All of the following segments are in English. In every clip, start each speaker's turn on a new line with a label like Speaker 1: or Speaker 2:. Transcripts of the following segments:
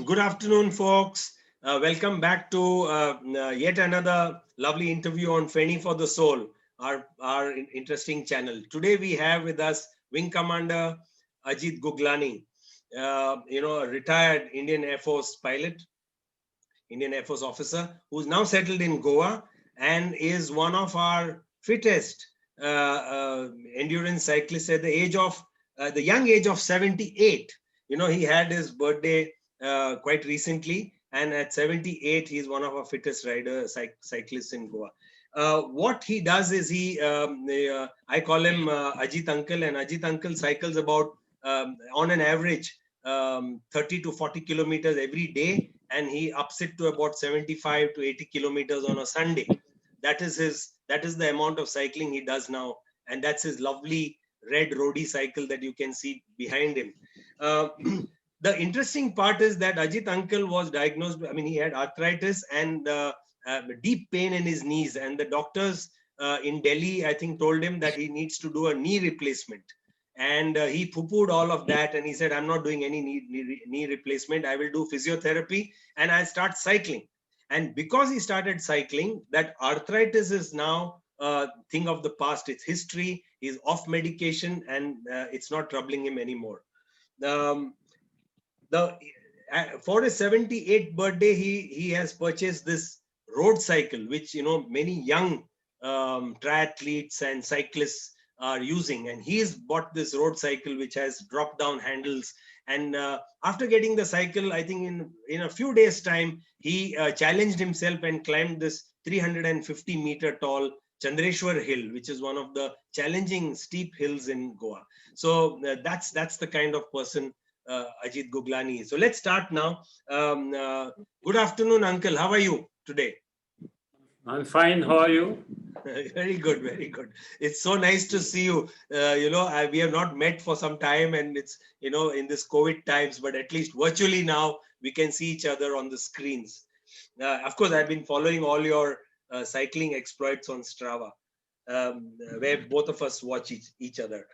Speaker 1: Good afternoon, folks. Welcome back to yet another lovely interview on Feni for the Soul, our interesting channel. Today we have with us Wing Commander Ajit Guglani, a retired Indian Air Force pilot, Indian Air Force officer, who's now settled in Goa and is one of our fittest endurance cyclists at the young age of 78. He had his birthday quite recently, and at 78 he's one of our fittest cyclists in Goa. What he does is I call him Ajit Uncle, and Ajit Uncle cycles about on an average 30 to 40 kilometers every day, and he ups it to about 75 to 80 kilometers on a Sunday. That is the amount of cycling he does now, and that's his lovely red roadie cycle that you can see behind him. The interesting part is that Ajit Uncle was diagnosed, he had arthritis and deep pain in his knees, and the doctors in Delhi, I think, told him that he needs to do a knee replacement. And he poo-pooed all of that, and he said, I'm not doing any knee replacement. I will do physiotherapy and I'll start cycling. And because he started cycling, that arthritis is now a thing of the past. It's history. He's off medication, and it's not troubling him anymore. For his 78th birthday, he has purchased this road cycle, which many young triathletes and cyclists are using, and he's bought this road cycle which has drop down handles. And after getting the cycle, I think in a few days time, he challenged himself and climbed this 350 meter tall Chandreshwar hill, which is one of the challenging steep hills in Goa. So that's the kind of person Ajit Guglani. So let's start now. Good afternoon, Uncle. How are you today?
Speaker 2: I'm fine. How are you?
Speaker 1: Very good, very good. It's so nice to see you. We have not met for some time, and it's in this COVID times, but at least virtually now we can see each other on the screens. Of course, I've been following all your cycling exploits on Strava, where both of us watch each other.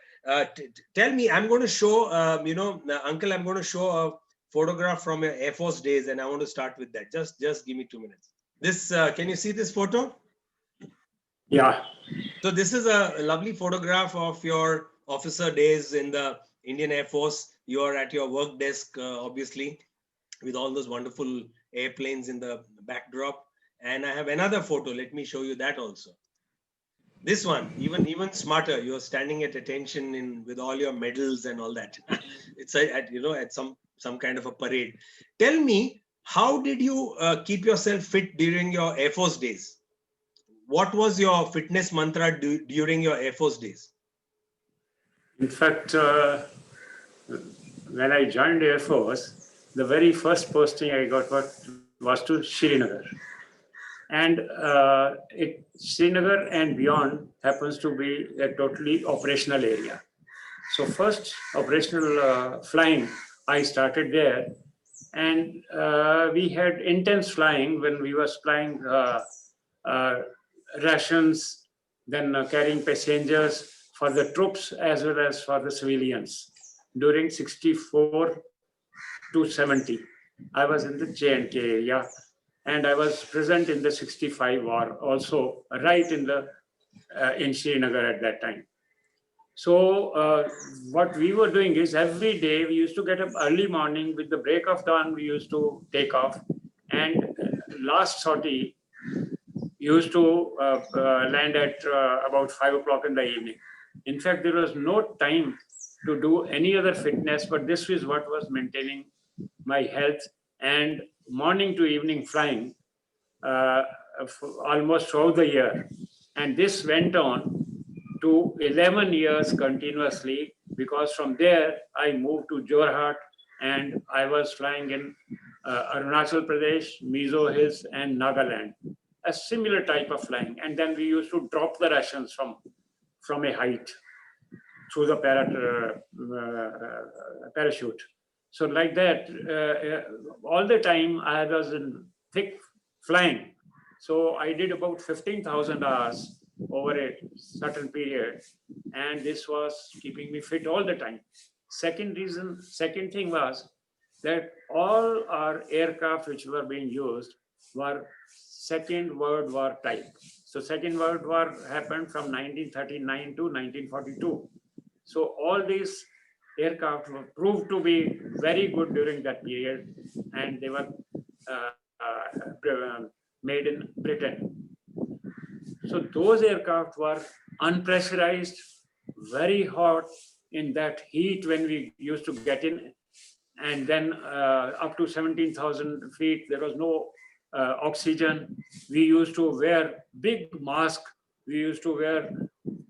Speaker 1: Tell me, I'm going to show, Uncle, I'm going to show a photograph from your Air Force days, and I want to start with that. Just give me 2 minutes. This, can you see this photo?
Speaker 2: Yeah.
Speaker 1: So this is a lovely photograph of your officer days in the Indian Air Force. You are at your work desk, obviously, with all those wonderful airplanes in the backdrop. And I have another photo. Let me show you that also. This one, even smarter. You're standing at attention with all your medals and all that. It's at some kind of a parade. Tell me, how did you keep yourself fit during your Air Force days? What was your fitness mantra during your Air Force days?
Speaker 2: In fact, when I joined Air Force, the very first posting I got was to Srinagar. And Srinagar and beyond happens to be a totally operational area. So first operational flying, I started there. And we had intense flying when we were flying rations, then carrying passengers for the troops as well as for the civilians. During 64 to 70, I was in the J&K area, and I was present in the 65 war also, right in Srinagar at that time. So what we were doing is every day we used to get up early morning. With the break of dawn, we used to take off, and last sortie used to land at about 5 o'clock in the evening. In fact, there was no time to do any other fitness, but this is what was maintaining my health, and morning to evening flying almost throughout the year. And this went on to 11 years continuously, because from there I moved to Jorhat, and I was flying in Arunachal Pradesh, Mizo Hills, and Nagaland. A similar type of flying. And then we used to drop the rations from a height through the parachute. So like that, all the time I was in thick flying. So I did about 15,000 hours over a certain period, and this was keeping me fit all the time. Second thing was that all our aircraft which were being used were Second World War type. So Second World War happened from 1939 to 1942. So all these aircraft were proved to be very good during that period, and they were made in Britain. So those aircraft were unpressurized, very hot in that heat when we used to get in, and then up to 17,000 feet, there was no oxygen. We used to wear big mask. We used to wear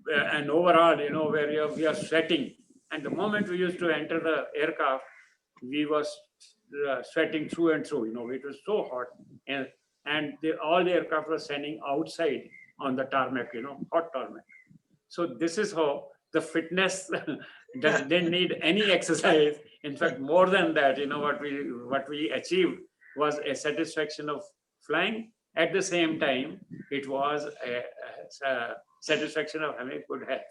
Speaker 2: an overall, where we are sweating. And the moment we used to enter the aircraft, we was sweating through and through. It was so hot, and all the aircraft were standing outside on the tarmac, hot tarmac. So this is how the fitness didn't need any exercise. In fact, more than that, what we achieved was a satisfaction of flying. At the same time, it was a satisfaction of having good health,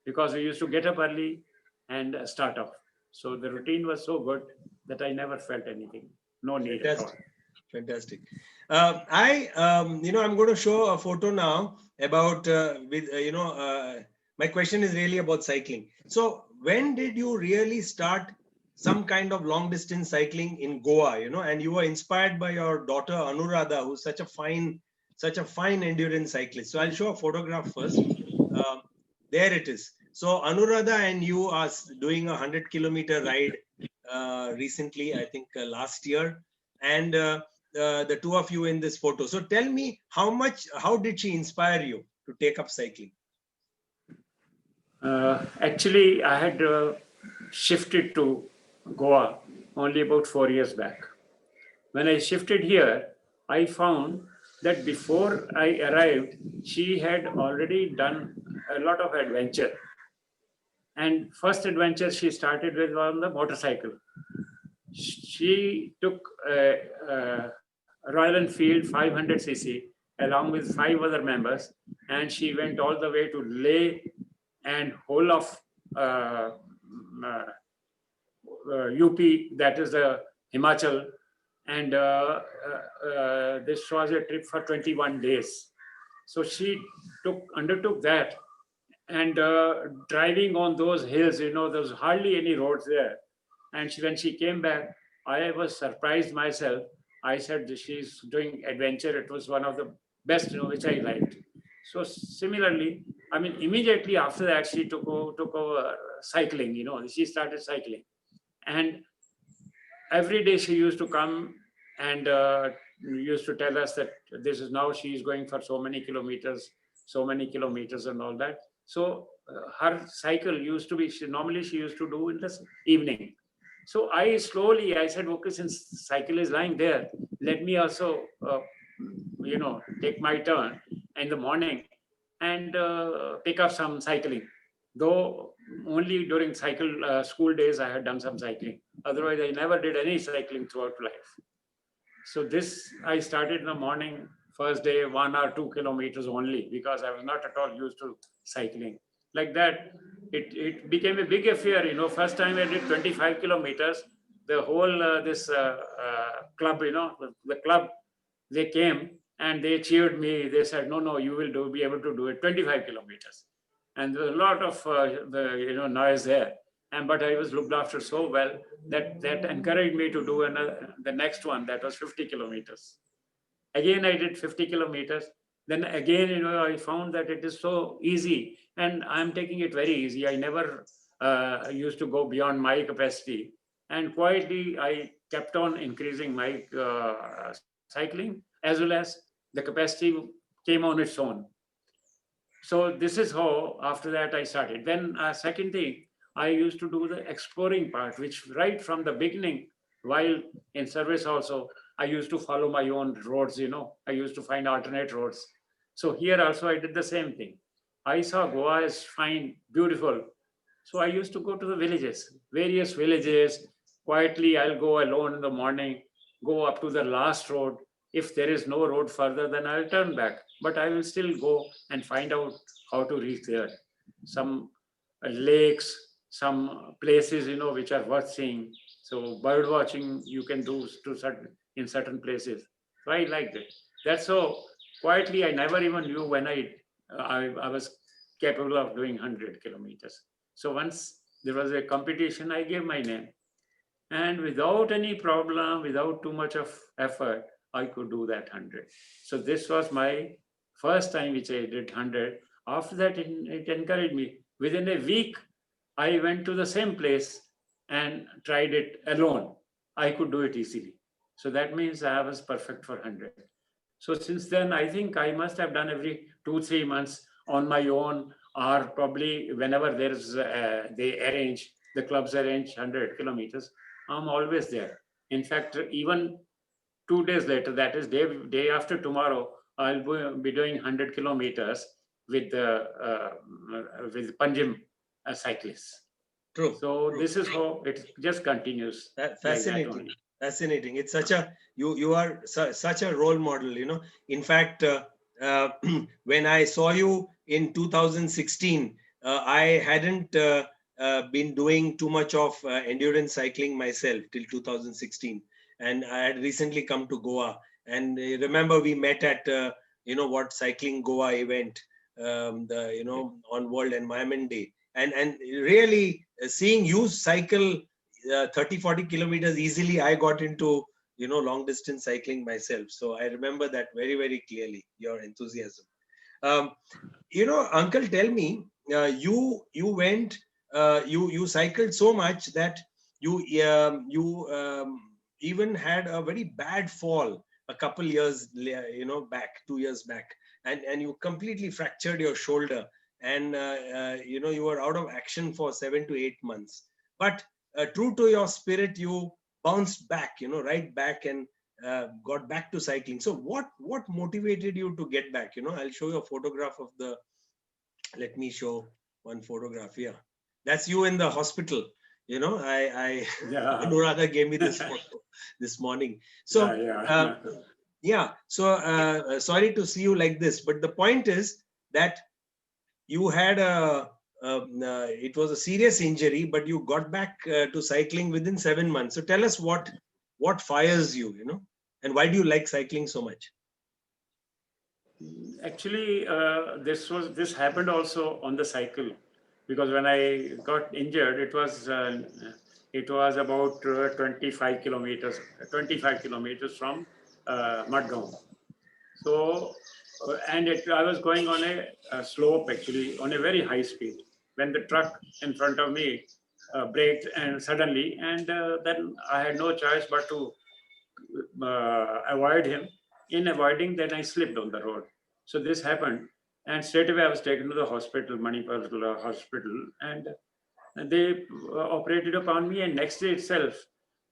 Speaker 2: because we used to get up early and start off. So the routine was so good that I never felt anything. No need at all.
Speaker 1: Fantastic. I'm going to show a photo now about my question is really about cycling. So when did you really start some kind of long distance cycling in Goa, and you were inspired by your daughter Anuradha, who's such a fine endurance cyclist. So I'll show a photograph first. There it is. So Anuradha and you are doing a 100-kilometer ride recently, I think last year, and the two of you in this photo. So tell me, how did she inspire you to take up cycling?
Speaker 2: Actually, I had shifted to Goa only about 4 years back. When I shifted here, I found that before I arrived, she had already done a lot of adventure. And first adventure she started with was on the motorcycle. She took a Royal Enfield 500cc along with 5 other members, and she went all the way to Leh and whole of UP, that is the Himachal, and this was a trip for 21 days. So she undertook that, and driving on those hills, there was hardly any roads there. And when she came back, I was surprised myself. I said, she's doing adventure. It was one of the best, which I liked. So similarly, immediately after that, she took over cycling. She started cycling, and every day she used to come and used to tell us that this is now she is going for so many kilometers and all that. So her cycle used to be, normally she used to do in the evening. So I said, okay, since cycle is lying there, let me also, take my turn in the morning and pick up some cycling. Though only during school days I had done some cycling. Otherwise, I never did any cycling throughout life. So this, I started in the morning, first day, 1 or 2 kilometers only, because I was not at all used to cycling. Like that, it became a big affair. First time I did 25 kilometers, the whole, club, the club, they came and they cheered me. They said, no, you will be able to do it 25 kilometers. And there was a lot of, noise there. But I was looked after so well that encouraged me to do the next one, that was 50 kilometers. Again, I did 50 kilometers. Then again, I found that it is so easy, and I'm taking it very easy. I never used to go beyond my capacity. And quietly, I kept on increasing my cycling, as well as the capacity came on its own. So this is how, after that, I started. Then second thing, I used to do the exploring part, which right from the beginning, while in service also, I used to follow my own roads, I used to find alternate roads. So here also I did the same thing. I saw Goa is fine, beautiful. So I used to go to the villages, various villages. Quietly, I'll go alone in the morning, go up to the last road. If there is no road further, then I'll turn back. But I will still go and find out how to reach there. Some lakes, some places, which are worth seeing. So bird watching you can do in certain places. So I liked it. That's so quietly. I never even knew when I was capable of doing 100 kilometers. So once there was a competition, I gave my name, and without any problem, without too much of effort, I could do that 100. So this was my first time which I did 100. After that, it encouraged me. Within a week, I went to the same place and tried it alone. I could do it easily. So that means I was perfect for 100. So since then, I think I must have done every 2-3 months on my own, or probably whenever there's the clubs arrange 100 kilometers, I'm always there. In fact, even 2 days later, that is day after tomorrow, I'll be doing 100 kilometers with Panjim cyclists.
Speaker 1: True.
Speaker 2: So this is how it just continues.
Speaker 1: Fascinating.
Speaker 2: Like that only.
Speaker 1: Fascinating. It's such a you are such a role model. In fact, when I saw you in 2016, I hadn't been doing too much of endurance cycling myself till 2016, and I had recently come to Goa. And remember, we met at what Cycling Goa event, on World Environment Day, and really seeing you cycle 30-40 kilometers easily. I got into long distance cycling myself, so I remember that very, very clearly, your enthusiasm. Uncle, tell me, you went, you cycled so much that you even had a very bad fall a couple years back, 2 years back, and you completely fractured your shoulder, and you were out of action for 7 to 8 months. But true to your spirit, you bounced back, right back, and got back to cycling. So what motivated you to get back? I'll show you a photograph of let me show one photograph here. That's you in the hospital. I
Speaker 2: Yeah.
Speaker 1: Anuradha gave me this photo this morning. So So sorry to see you like this, but the point is that you had it was a serious injury, but you got back to cycling within 7 months. So tell us what fires you, and why do you like cycling so much?
Speaker 2: Actually, this happened also on the cycle, because when I got injured, it was about 25 kilometers from Madgaon. So, I was going on a slope, actually, on a very high speed, when the truck in front of me braked and suddenly, and then I had no choice but to avoid him. In avoiding that, I slipped on the road. So this happened, and straight away I was taken to the hospital, Manipur hospital, and they operated upon me. And next day itself,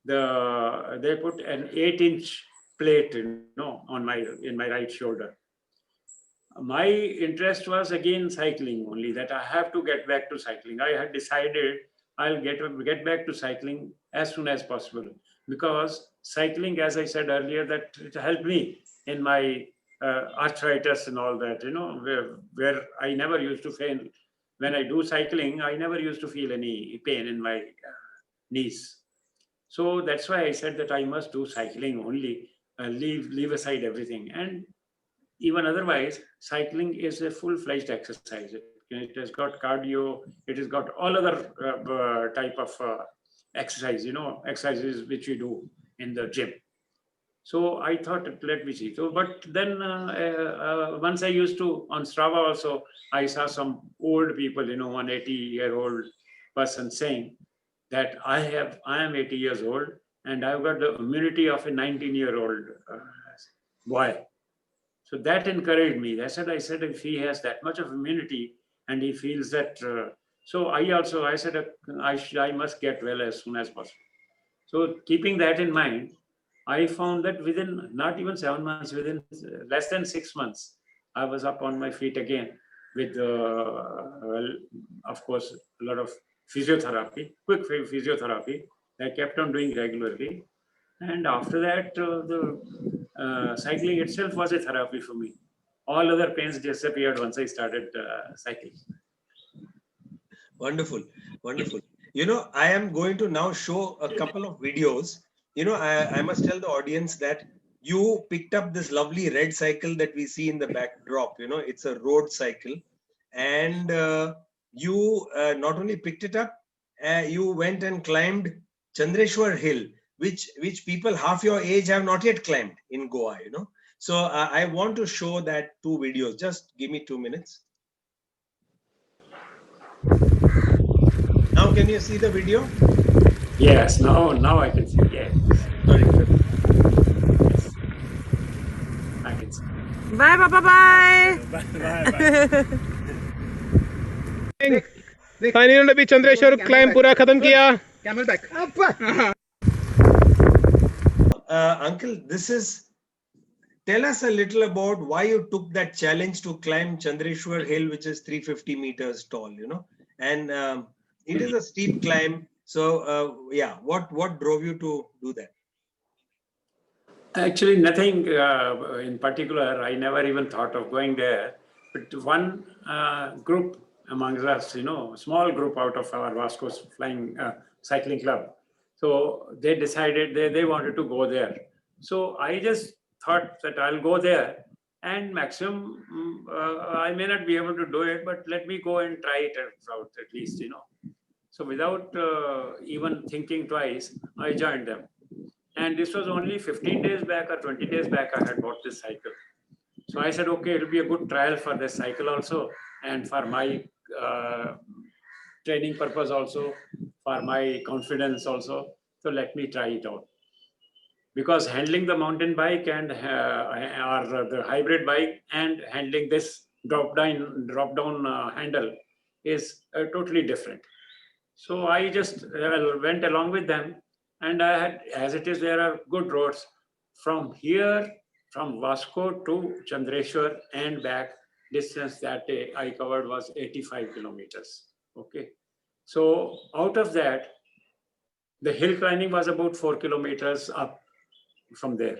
Speaker 2: they put an 8-inch plate, in my right shoulder. My interest was again cycling only, that I have to get back to cycling. I had decided I'll get back to cycling as soon as possible, because cycling, as I said earlier, that it helped me in my arthritis and all that, where I never used to feel. When I do cycling, I never used to feel any pain in my knees. So that's why I said that I must do cycling only, leave aside everything. And even otherwise, cycling is a full-fledged exercise. It has got cardio, it has got all other type of exercise, exercises which we do in the gym. So I thought, let me see. So, but then once I used to, on Strava also, I saw some old people, 180-year-old person saying that I am 80 years old and I've got the immunity of a 19-year-old boy. So that encouraged me. I said, if he has that much of immunity and he feels that, so I said, I must get well as soon as possible. So keeping that in mind, I found that within not even 7 months, within less than 6 months, I was up on my feet again with, of course, a lot of physiotherapy, quick physiotherapy. I kept on doing regularly. And after that, the cycling itself was a therapy for me. All other pains disappeared once I started cycling.
Speaker 1: Wonderful, wonderful. I am going to now show a couple of videos. I must tell the audience that you picked up this lovely red cycle that we see in the backdrop. It's a road cycle. And you not only picked it up, you went and climbed Chandreshwar Hill, which people half your age have not yet climbed in Goa. So I want to show that two videos. Just give me 2 minutes. Now, can you see the video?
Speaker 2: Yes, now I can see. Yes.
Speaker 1: Sorry.
Speaker 2: Yes. I can see.
Speaker 3: Bye, bye, bye.
Speaker 4: Finally ने भी Chandreshwar climb पूरा खत्म किया.
Speaker 5: Camel back.
Speaker 1: Uncle, tell us a little about why you took that challenge to climb Chandreshwar Hill, which is 350 meters tall, and it is a steep climb. So, yeah, what drove you to do that?
Speaker 2: Actually, nothing in particular. I never even thought of going there. But one group amongst us, small group out of our Vasco's flying cycling club. So they decided they wanted to go there. So I just thought that I'll go there, and maximum I may not be able to do it, but let me go and try it out at least, So without even thinking twice, I joined them. And this was only 15 days back or 20 days back I had bought this cycle. So I said, okay, it'll be a good trial for this cycle also, and for my training purpose also, for my confidence also. So let me try it out. Because handling the mountain bike and or the hybrid bike and handling this drop down handle is totally different. So I just went along with them, and I had, as it is, there are good roads from here, from Vasco to Chandreshwar and back. Distance that day I covered was 85 kilometers. Okay. So out of that, the hill climbing was about 4 kilometers up from there.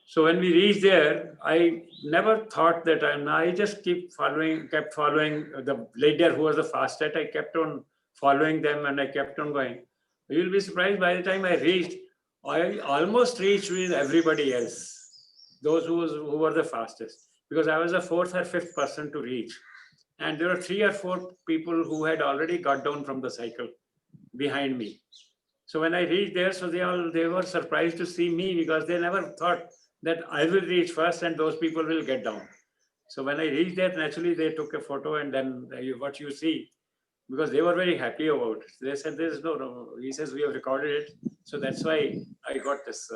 Speaker 2: So when we reached there, I never thought that I just kept following the leader who was the fastest. I kept on following them, and I kept on going. You will be surprised, by the time I reached, I almost reached with everybody else, those who were the fastest, because I was the fourth or fifth person to reach. And there were 3 or 4 people who had already got down from the cycle behind me. So when I reached there, so they were surprised to see me, because they never thought that I will reach first and those people will get down. So when I reached there, naturally they took a photo, and then what you see, because they were very happy about it. They said, "There is no." He says, "We have recorded it, so that's why I got this."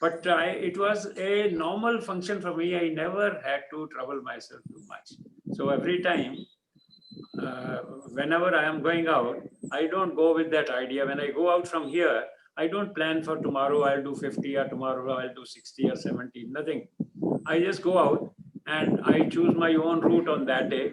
Speaker 2: But it was a normal function for me. I never had to trouble myself too much. So every time, whenever I am going out, I don't go with that idea. When I go out from here, I don't plan for tomorrow I'll do 50 or tomorrow I'll do 60 or 70, nothing. I just go out and I choose my own route on that day,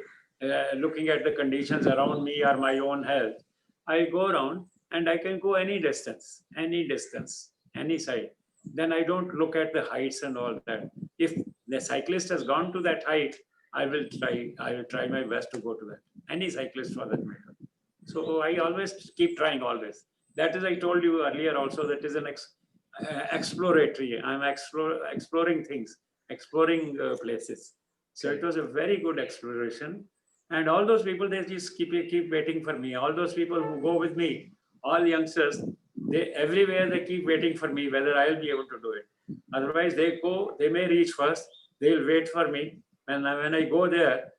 Speaker 2: looking at the conditions around me or my own health. I go around and I can go any distance, any side. Then I don't look at the heights and all that. If the cyclist has gone to that height, I will try my best to go to that. Any cyclist for that matter. So I always keep trying always. That is, I told you earlier also, that is an exploratory. I'm exploring things, exploring places. So it was a very good exploration. And all those people, they just keep waiting for me. All those people who go with me, all youngsters, everywhere they keep waiting for me, whether I'll be able to do it. Otherwise, they may reach first. They'll wait for me. And when I go there,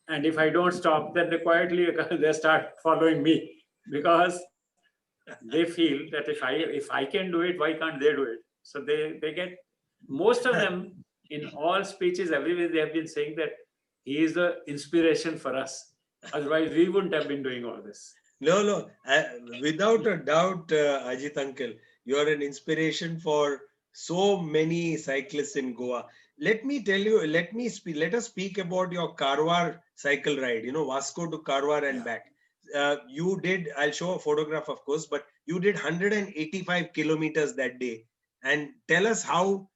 Speaker 2: and if I don't stop, then they start following me, because they feel that if I can do it, why can't they do it? So they get, most of them in all speeches everywhere, they have been saying that he is the inspiration for us. Otherwise, we wouldn't have been doing all this.
Speaker 1: No, without a doubt, Ajit Uncle, you are an inspiration for so many cyclists in Goa. Let me tell you, let us speak about your Karwar cycle ride, Vasco to Karwar and back. You did, I'll show a photograph, of course, but you did 185 kilometers that day. And tell us how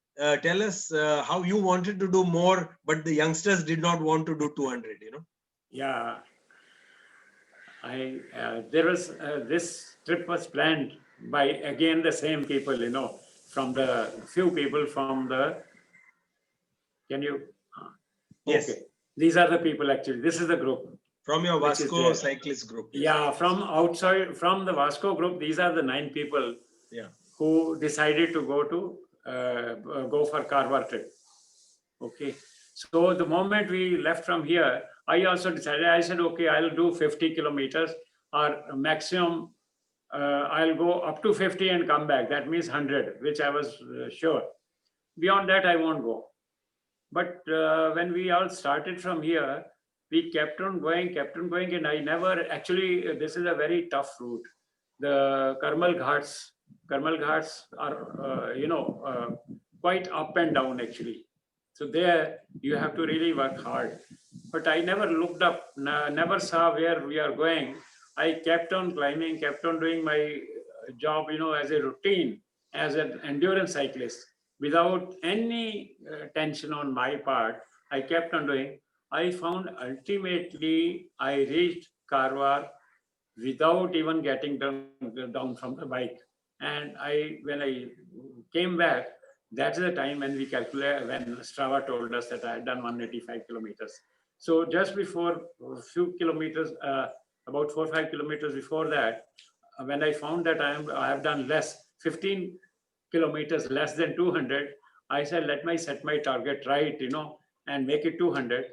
Speaker 1: you wanted to do more, but the youngsters did not want to do 200,
Speaker 2: Yeah. there was this trip was planned by again the same people, from the few people from the. Can you?
Speaker 1: Yes.
Speaker 2: Okay. These are the people actually. This is the group.
Speaker 1: From your
Speaker 2: which is
Speaker 1: Vasco
Speaker 2: there.
Speaker 1: cyclist group.
Speaker 2: Yeah, from outside, from the Vasco group, these are the 9 people
Speaker 1: Yeah.
Speaker 2: who decided to go for Karwar trip. Okay. So the moment we left from here, I also decided, I said, okay, I'll do 50 kilometers or maximum, I'll go up to 50 and come back. That means 100, which I was sure. Beyond that, I won't go. But when we all started from here, we kept on going, and I never actually, this is a very tough route. The Karmal Ghats are, quite up and down actually. So there you have to really work hard. But I never looked up, never saw where we are going. I kept on climbing, kept on doing my job, as a routine, as an endurance cyclist, without any tension on my part. I kept on doing. I found ultimately I reached Karwar without even getting down from the bike. And when I came back, that's the time when when Strava told us that I had done 185 kilometers. So just before a few kilometers, about 4 or 5 kilometers before that, when I found that I have done 15 kilometers less than 200, I said, let me set my target right, and make it 200.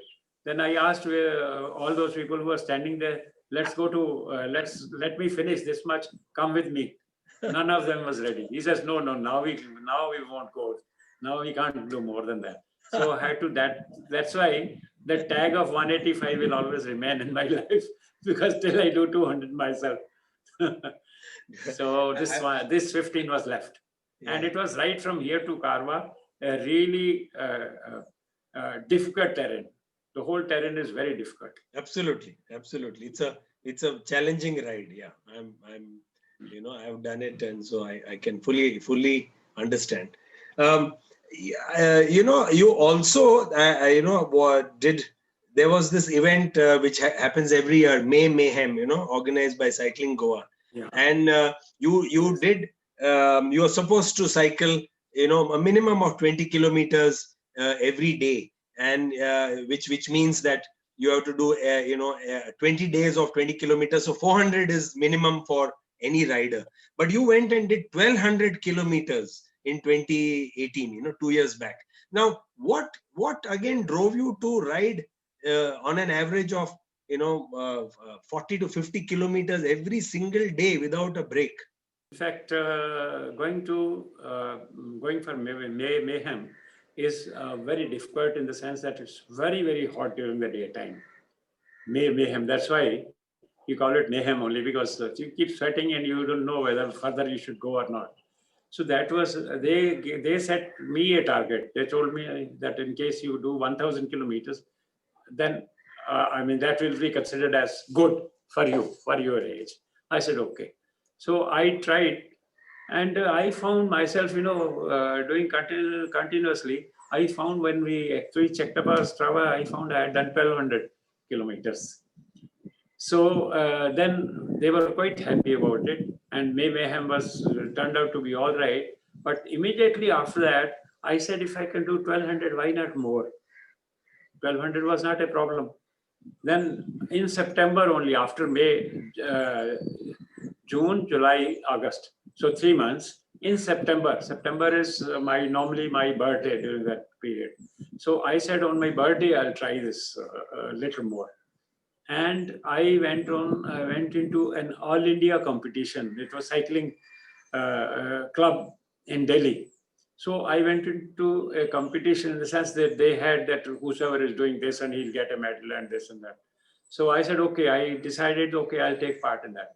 Speaker 2: Then I asked all those people who were standing there, let's go to, let me finish this much, come with me. None of them was ready. He says, no, now we won't go. Now we can't do more than that. So I had to that's why the tag of 185 will always remain in my life, because till I do 200 myself. So this 15 was left. Yeah. And it was right from here to Karwa, a really difficult terrain. The whole terrain is very difficult.
Speaker 1: Absolutely. It's a challenging ride. Yeah, I've done it, and so I can fully understand. You also there was this event which happens every year, May Mayhem, organized by Cycling Goa.
Speaker 2: Yeah.
Speaker 1: And you are supposed to cycle, a minimum of 20 kilometers every day, and which means that you have to do 20 days of 20 kilometers. So 400 is minimum for any rider. But you went and did 1200 kilometers in 2018, 2 years back. Now, what again drove you to ride on an average of 40 to 50 kilometers every single day without a break?
Speaker 2: In fact, going for Mayhem is very difficult in the sense that it's very, very hot during the daytime. Mayhem. That's why you call it Mayhem only, because you keep sweating and you don't know whether further you should go or not. So that was, they set me a target. They told me that in case you do 1000 kilometers, then that will be considered as good for you, for your age. I said, okay. So I tried, and I found myself, doing continuously. I found when we actually checked up our Strava, I found I had done 1200 kilometers. So then they were quite happy about it, and Mayhem turned out to be all right. But immediately after that, I said, if I can do 1200, why not more? 1200 was not a problem. Then in September only, after May, June, July, August, so 3 months. In September is normally my birthday during that period. So I said on my birthday, I'll try this a little more. And I went into an all India competition. It was cycling club in Delhi. So I went into a competition in the sense that they had that whosoever is doing this and he'll get a medal and this and that. So I said, okay, I decided, okay, I'll take part in that.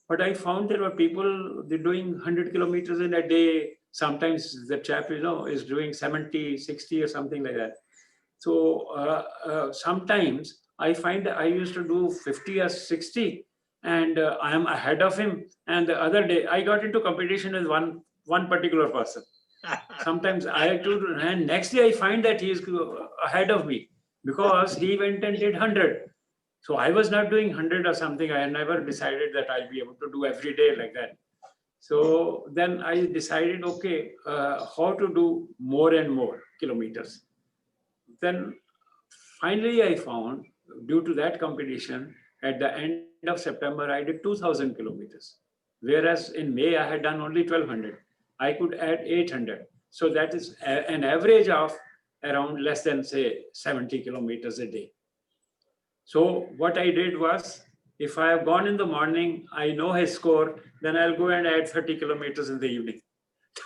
Speaker 2: But I found there were people, they're doing 100 kilometers in a day. Sometimes the chap, is doing 70, 60 or something like that. So sometimes I find that I used to do 50 or 60 and I am ahead of him. And the other day I got into competition with one particular person. Sometimes and next day I find that he is ahead of me because he went and did 100. So I was not doing 100 or something. I never decided that I'll be able to do every day like that. So then I decided, okay, how to do more and more kilometers. Then finally I found, due to that competition, at the end of September, I did 2000 kilometers. Whereas in May, I had done only 1200. I could add 800. So that is an average of around less than, say, 70 kilometers a day. So what I did was, if I have gone in the morning, I know his score, then I'll go and add 30 kilometers in the evening.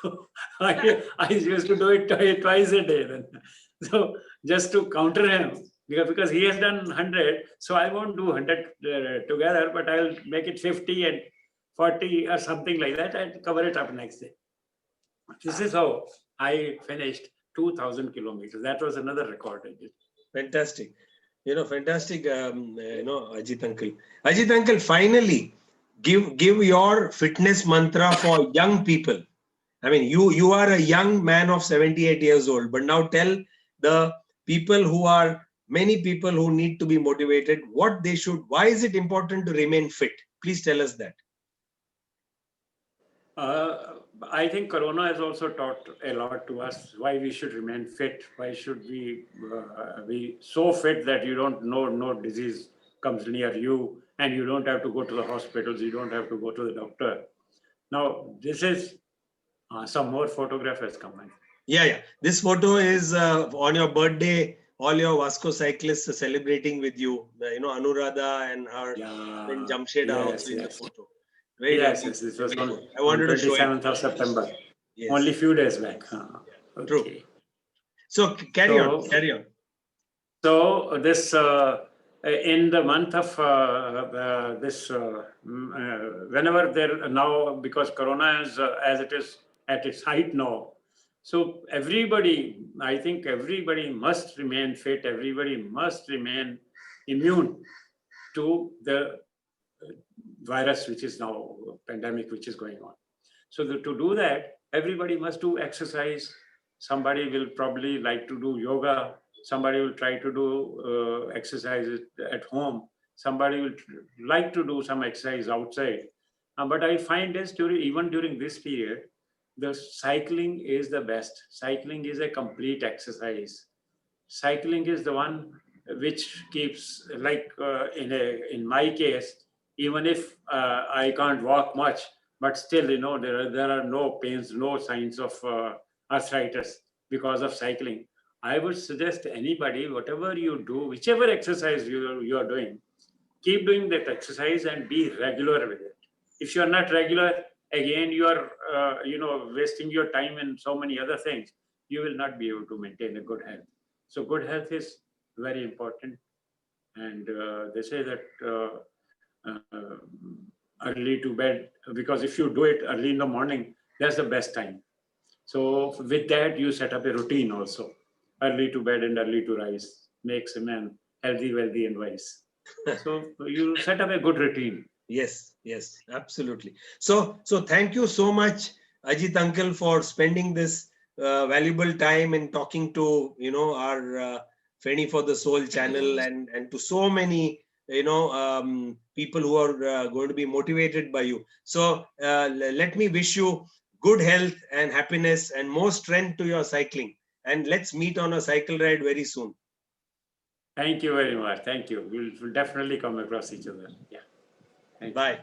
Speaker 2: So I used to do it twice a day then. So just to counter him, because he has done 100, so I won't do 100 together, but I'll make it 50 and 40 or something like that and cover it up next day. This is how I finished 2000 kilometers. That was another record I did.
Speaker 1: Fantastic. Fantastic, Ajit Uncle. Ajit Uncle, finally, give your fitness mantra for young people. I mean, you are a young man of 78 years old, but now tell the people many people who need to be motivated, why is it important to remain fit? Please tell us that.
Speaker 2: I think Corona has also taught a lot to us why we should remain fit. Why should we be so fit that you don't know no disease comes near you and you don't have to go to the hospitals, you don't have to go to the doctor. Now, this is some more photograph has come in.
Speaker 1: Yeah. This photo is on your birthday. All your Vasco cyclists are celebrating with you. Anuradha and her friend Jamshed are also in the photo. Very lovely.
Speaker 2: Yes. This was on
Speaker 1: I wanted to show
Speaker 2: 27th of September.
Speaker 1: Yes.
Speaker 2: Only few days back.
Speaker 1: Okay. True. So carry on.
Speaker 2: So this in the month of whenever there now, because Corona is as it is at its height now. So I think everybody must remain fit. Everybody must remain immune to the virus, which is now pandemic, which is going on. So to do that, everybody must do exercise. Somebody will probably like to do yoga. Somebody will try to do exercises at home. Somebody will like to do some exercise outside. But I find this even during this period, the cycling is the best. Cycling is a complete exercise. Cycling is the one which keeps, like in my case, even if I can't walk much, but still, there are no pains, no signs of arthritis because of cycling. I would suggest anybody, whatever you do, whichever exercise you are doing, keep doing that exercise and be regular with it. If you are not regular, again, you are, wasting your time in so many other things. You will not be able to maintain a good health. So good health is very important. And they say that early to bed, because if you do it early in the morning, that's the best time. So with that, you set up a routine also. Early to bed and early to rise makes a man healthy, wealthy, and wise. So you set up a good routine.
Speaker 1: Yes, absolutely. So thank you so much, Ajit Uncle, for spending this valuable time in talking to our Feni for the Soul channel and to so many people who are going to be motivated by you. So let me wish you good health and happiness and more strength to your cycling. And let's meet on a cycle ride very soon.
Speaker 2: Thank you very much. Thank you. We'll definitely come across each other. Yeah.
Speaker 1: Bye.